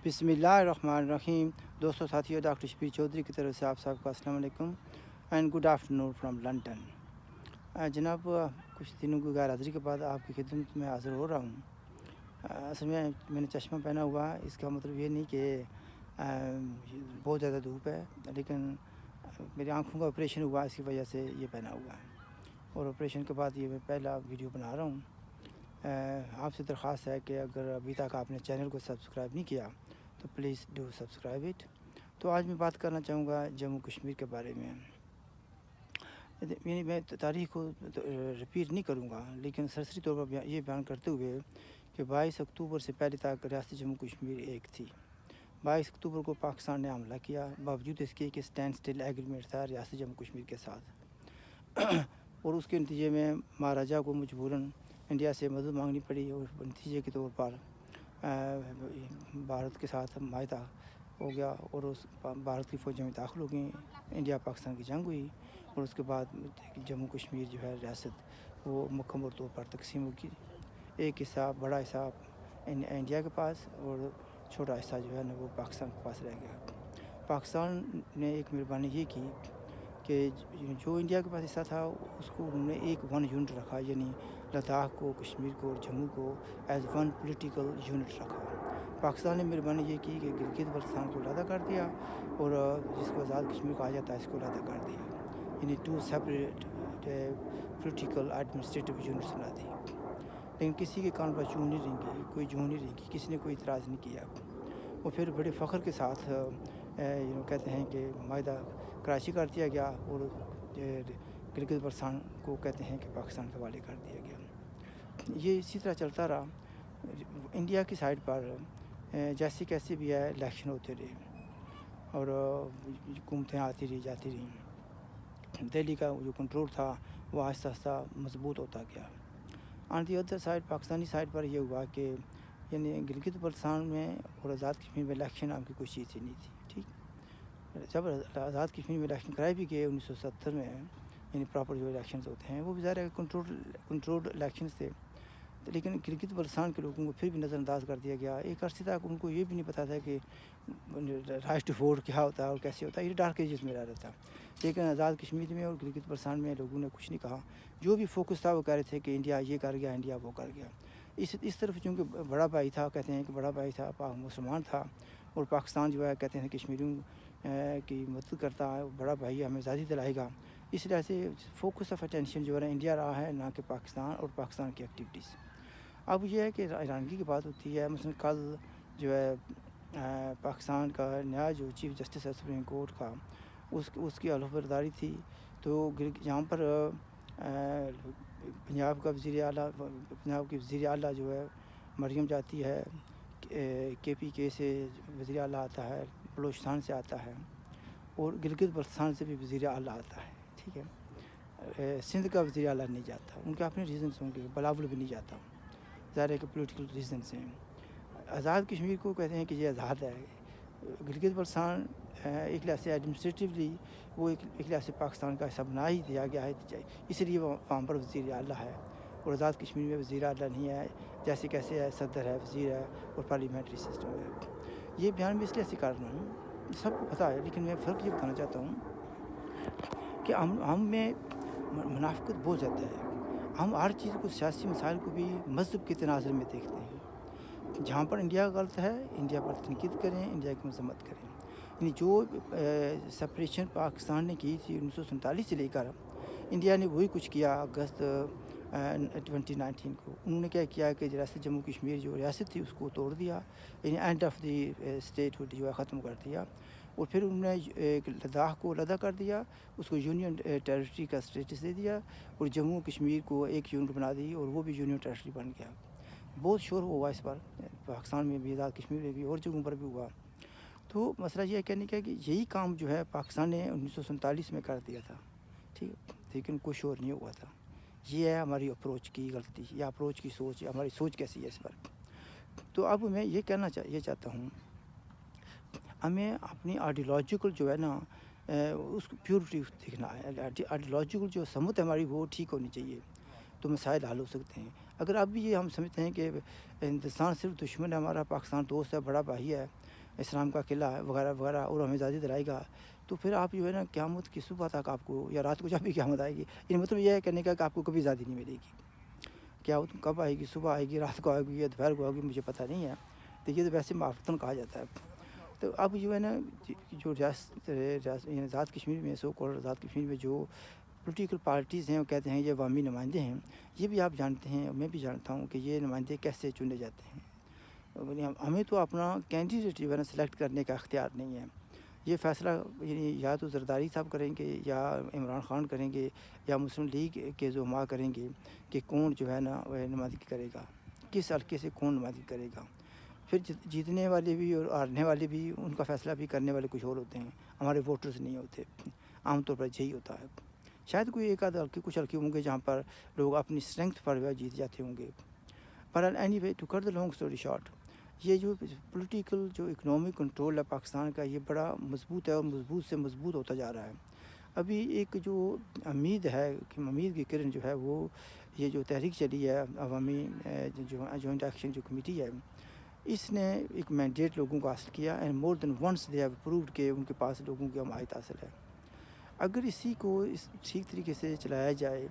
बिस्मिल्लाहिर्रहमानिर्रहीम। दोस्तों साथियों, डॉक्टर शबीर चौधरी की तरफ से आप सबको अस्सलाम वालेकुम and good afternoon from London. जनाब, कुछ दिनों की गैर हाज़िरी के बाद आपकी खिदमत में हाज़िर हो रहा हूँ। असल में मैंने चश्मा पहना हुआ है, इसका मतलब ये नहीं कि बहुत ज़्यादा धूप है, लेकिन मेरी आँखों का ऑपरेशन हुआ, इसकी वजह से ये पहना हुआ है। और ऑपरेशन के बाद ये मैं पहला वीडियो बना रहा हूँ। आपसे दरख्वास्त है कि अगर अभी तक आपने चैनल को सब्सक्राइब नहीं किया तो प्लीज़ डू सब्सक्राइब इट। तो आज मैं बात करना चाहूँगा जम्मू कश्मीर के बारे में। यानी मैं तारीख़ को रिपीट नहीं करूँगा, लेकिन सरसरी तौर पर ये बयान करते हुए कि 22 अक्टूबर से पहले तक रियासत जम्मू कश्मीर एक थी। 22 अक्टूबर को पाकिस्तान ने हमला किया, बावजूद इसके कि स्टैंड स्टिल एग्रीमेंट था रियासत जम्मू कश्मीर के साथ और उसके नतीजे में महाराजा को मजबूरन इंडिया से मदद मांगनी पड़ी और नतीजे के तौर पर भारत के साथ माहिदा हो गया और उस भारत की फ़ौज में दाखिल हो गई। इंडिया पाकिस्तान की जंग हुई और उसके बाद जम्मू कश्मीर जो है रियासत वो मुकम्मल तौर पर तकसीम होगी। एक हिस्सा, बड़ा हिस्सा इंडिया के पास और छोटा हिस्सा जो है ना वो पाकिस्तान के पास रह गया। पाकिस्तान ने एक मेहरबानी ये की कि जो इंडिया के पास हिस्सा था उसको उन्होंने एक वन यूनिट रखा, यानी लद्दाख को, कश्मीर को और जम्मू को एज़ वन पॉलिटिकल यूनिट रखा। पाकिस्तान ने मेहरबानी ये की कि गिलगित बल्तिस्तान को अलहदा कर दिया और जिसको आज़ाद कश्मीर कहा जाता है इसको अलहदा कर दिया, यानी two separate political administrative units बना दी। लेकिन किसी के कान पर जूं नहीं रेंगी, कोई जूं नहीं रेंगी, किसी ने कोई इतराज़ नहीं किया। और फिर बड़े फ़ख्र के साथ कहते हैं कि माहिदा कराची कर दिया गया और गिलगित बल्तिस्तान को कहते हैं कि पाकिस्तान के हवाले कर दिया गया। ये इसी तरह चलता रहा। इंडिया की साइड पर जैसे कैसे भी है इलेक्शन होते रहे और हुकूमतें आती रही जाती रहीं। दिल्ली का जो कंट्रोल था वो आहिस्ता आहिस्ता मजबूत होता गया। On the other side, Pakistani side पर यह हुआ कि यानी गिलगित बल्तिस्तान में और आज़ाद कश्मीर में इलेक्शन नाम की कोई चीज़ ही नहीं थी। ठीक, जब आज़ाद कश्मीर में इलेक्शन कराए भी गए 1970 में, यानी प्रॉपर जो इलेक्शन होते हैं वो भी ज़ाहिर है कंट्रोल्ड इलेक्शन थे, लेकिन गिलगित बल्तिस्तान के लोगों को फिर भी नज़रअंदाज कर दिया गया। एक अर्से तक उनको ये भी नहीं पता था कि राइट टू वोट क्या होता है और कैसे होता है, ये डार्क एजेस में रह रहा था। लेकिन आज़ाद कश्मीर में और गिलगित बल्तिस्तान में लोगों ने कुछ नहीं कहा। जो भी फोकस था वो कह रहे थे कि इंडिया ये कर गया, इंडिया वो कर गया। इस तरफ चूँकि बड़ा भाई था, कहते हैं कि बड़ा भाई था, मुसलमान था और पाकिस्तान जो है कहते हैं कश्मीरियों की मदद करता है, बड़ा भाई हमें आज़ादी दिलाएगा। इस तरह से फोकस ऑफ अटेंशन जो है इंडिया रहा है, ना कि पाकिस्तान और पाकिस्तान की एक्टिविटीज़। अब ये है कि हैरानगी की बात होती है, मसलन कल जो है पाकिस्तान का नया जो चीफ़ जस्टिस है सुप्रीम कोर्ट का, उसकी हलफबरदारी थी। तो यहाँ पर पंजाब का वज़ीर आला, पंजाब की वज़ीर आला जो है मरियम जाती है, KPK से वज़ीर आला आता है, बलूचिस्तान से आता है और गिलगित बल्तिस्तान से भी वज़ीर आला आता है। ठीक है, सिंध का वज़ीर आला नहीं जाता, उनके अपने रीज़न्स होंगे, बिलावल भी नहीं जाता, ज़ाहिर है कि पॉलिटिकल रीज़न्स हैं। आज़ाद कश्मीर को कहते हैं कि ये आज़ाद है। गिलगित बल्तिस्तान एक लिहाज से एडमिनिस्ट्रेटिवली वो एक लिहाज से पाकिस्तान का हिस्सा बना ही दिया गया है, इसलिए वहाँ पर वज़ीर आला है। और आज़ाद कश्मीर में वज़ीर आला नहीं है, जैसे कैसे है सदर है, वज़ीर है और पार्लियामेंट्री सिस्टम है। ये बयान मैं इसलिए कर रहा हूँ, सबको पता है, लेकिन मैं फ़र्क ये बताना चाहता हूँ कि हम में मुनाफ़िक़त बहुत ज़्यादा है। हम हर चीज़ को, सियासी मसाइल को भी मज़हब के तनाज़ुर में देखते हैं। जहाँ पर इंडिया गलत है, इंडिया पर तनकीद करें, इंडिया की मज़म्मत करें। यानी जो सेपरेशन पाकिस्तान ने की थी 1947 से लेकर, इंडिया ने वही कुछ किया अगस्त 2019 को। उन्होंने क्या किया कि रियासत जम्मू कश्मीर जो रियासत थी उसको तोड़ दिया, यानी एंड ऑफ द स्टेटहुड जो है ख़त्म कर दिया। और फिर उन्होंने लद्दाख को अलहदा कर दिया, उसको यूनियन टेरिटरी का स्टेटस दे दिया और जम्मू कश्मीर को एक यूनिट बना दी और वो भी यूनियन टेरिटरी बन गया। बहुत शोर हुआ इस पर, पाकिस्तान में भी, आज़ाद कश्मीर में भी और जगहों पर भी हुआ। तो मसला ये कहने का कि यही काम जो है पाकिस्तान ने 1947 में कर दिया था। ठीक है, लेकिन कुछ शोर नहीं हुआ था। ये है हमारी अप्रोच की गलती या अप्रोच की सोच, हमारी सोच कैसी है इस पर। तो अब मैं ये कहना चाहता हूँ, हमें अपनी आइडियोलॉजिकल जो है ना उसको प्योरिटी देखना है। आइडियोलॉजिकल जो समझ हमारी वो ठीक होनी चाहिए। تو مسائل حل ہو سکتے ہیں. اگر اب بھی یہ ہم سمجھتے ہیں کہ ہندوستان صرف دشمن ہے ہمارا، پاکستان دوست ہے، بڑا بھائی ہے، اسلام کا قلعہ ہے وغیرہ وغیرہ، اور ہمیں آزادی دلائے گا، تو پھر آپ جو ہے نا قیامت کی صبح تک آپ کو، یا رات کو جب بھی قیامت آئے گی، یہ مطلب یہ ہے کہنے کا کہ آپ کو کبھی آزادی نہیں ملے گی. قیامت کب آئے گی؟ صبح آئے گی، رات کو آئے گی، یا دوپہر کو آئے گی، مجھے پتہ نہیں ہے. تو یہ تو ویسے معافتن کہا جاتا ہے. تو اب جو ہے نا جو آزاد کشمیر میں آزاد کشمیر میں جو پولیٹیکل پارٹیز ہیں وہ کہتے ہیں یہ عوامی نمائندے ہیں. یہ بھی آپ جانتے ہیں، میں بھی جانتا ہوں کہ یہ نمائندے کیسے چنے جاتے ہیں. ہمیں تو اپنا کینڈیڈیٹ جو ہے نا سلیکٹ کرنے کا اختیار نہیں ہے. یہ فیصلہ یعنی یا تو زرداری صاحب کریں گے، یا عمران خان کریں گے، یا مسلم لیگ کے زعماء کریں گے کہ کون جو ہے نا نمائندگی کرے گا، کس حلقے سے کون نمائندگی کرے گا. پھر جیتنے والے بھی اور ہارنے والے بھی، ان کا فیصلہ بھی کرنے والے کچھ اور ہوتے ہیں، ہمارے ووٹرز نہیں ہوتے. عام طور پر یہی ہوتا ہے. شاید کوئی ایک آدھ حلقے، کچھ حلقے ہوں گے جہاں پر لوگ اپنی اسٹرینتھ پر جیت جاتے ہوں گے. پر anyway to cut the long story short, یہ جو پولیٹیکل جو اکنامک کنٹرول ہے پاکستان کا، یہ بڑا مضبوط ہے اور مضبوط سے مضبوط ہوتا جا رہا ہے. ابھی ایک جو امید ہے کہ امید کی کرن جو ہے وہ یہ جو تحریک چلی ہے عوامی جو جوائنٹ ایکشن جو کمیٹی ہے، اس نے ایک مینڈیٹ لوگوں کو حاصل کیا، and more than once they have proved کہ ان کے پاس لوگوں کی حمایت حاصل ہے. اگر اسی کو ٹھیک طریقے سے چلایا جائے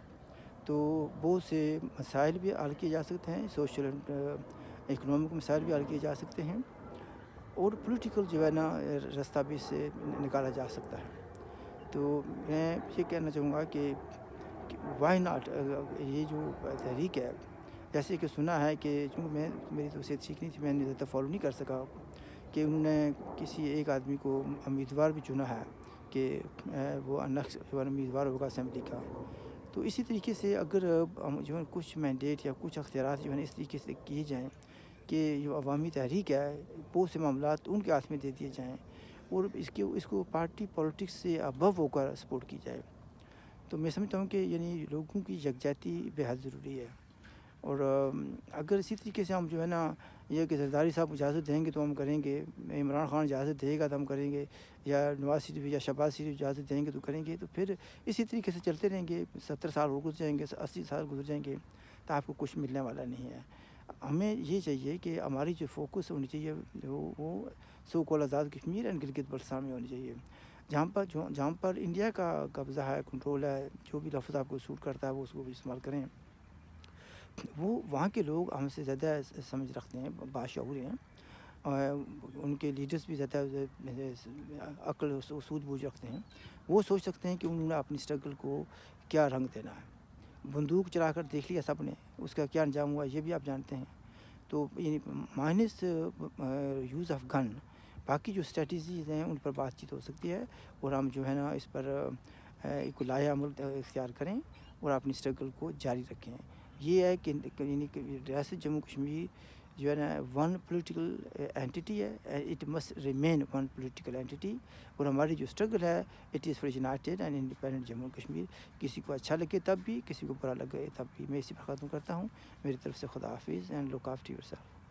تو بہت سے مسائل بھی حل کیے جا سکتے ہیں، سوشل اکنامک مسائل بھی حل کیے جا سکتے ہیں، اور پولیٹیکل جو ہے نا راستہ بھی اس سے نکالا جا سکتا ہے. تو میں یہ کہنا چاہوں گا کہ وائی ناٹ، یہ جو تحریک ہے، جیسے کہ سنا ہے کہ چونکہ میری تو صحت ٹھیک نہیں تھی، میں نے زیادہ فالو نہیں کر سکا، کہ انہوں نے کسی ایک آدمی کو امیدوار بھی چنا ہے کہ وہ نیکسٹ جو امیدوار ہوگا اسمبلی کا. تو اسی طریقے سے اگر جو ہے کچھ مینڈیٹ یا کچھ اختیارات جو ہے اس طریقے سے کیے جائیں کہ جو عوامی تحریک ہے بہت سے معاملات ان کے ہاتھ میں دے دیے جائیں، اور اس کو پارٹی پالیٹکس سے ابو ہو کر سپورٹ کی جائے، تو میں سمجھتا ہوں کہ یعنی لوگوں کی یکجہتی بے حد ضروری ہے. اور اگر اسی طریقے سے ہم جو ہے نا یہ کہ زرداری صاحب اجازت دیں گے تو ہم کریں گے، عمران خان اجازت دے گا تو ہم کریں گے، یا نواز شریف یا شہباز شریف اجازت دیں گے تو کریں گے، تو پھر اسی طریقے سے چلتے رہیں گے. 70 سال اور گزر جائیں گے، 80 سال گزر جائیں گے، تو آپ کو کچھ ملنے والا نہیں ہے. ہمیں یہ چاہیے کہ ہماری جو فوکس ہونی چاہیے وہ سو کال آزاد کشمیر اینڈ گلگت بلتستان میں ہونی چاہیے، جہاں پر انڈیا کا قبضہ ہے، کنٹرول ہے. جو بھی لفظ آپ کو سوٹ کرتا ہے وہ اس کو بھی استعمال کریں. وہ وہاں کے لوگ ہم سے زیادہ سمجھ رکھتے ہیں، باشعور ہیں، ان کے لیڈرز بھی زیادہ عقل سود بوجھ رکھتے ہیں. وہ سوچ سکتے ہیں کہ انہوں نے اپنی اسٹرگل کو کیا رنگ دینا ہے. بندوق چلا کر دیکھ لیا سب نے، اس کا کیا انجام ہوا یہ بھی آپ جانتے ہیں. تو مائنس یوز آف گن، باقی جو اسٹریٹجیز ہیں ان پر بات چیت ہو سکتی ہے، اور ہم جو ہے نا اس پر ایک لائحہ عمل اختیار کریں اور اپنی اسٹرگل کو جاری رکھیں. یہ ہے کہ ریاست جموں کشمیر جو ہے نا ون پولیٹیکل اینٹی ہے، it must remain one political entity. اور ہماری جو اسٹرگل ہے it is for United and independent Jammu Kashmir. کسی کو اچھا لگے تب بھی، کسی کو برا لگے تب بھی. میں اسی پر ختم کرتا ہوں. میری طرف سے خدا حافظ and look after your self.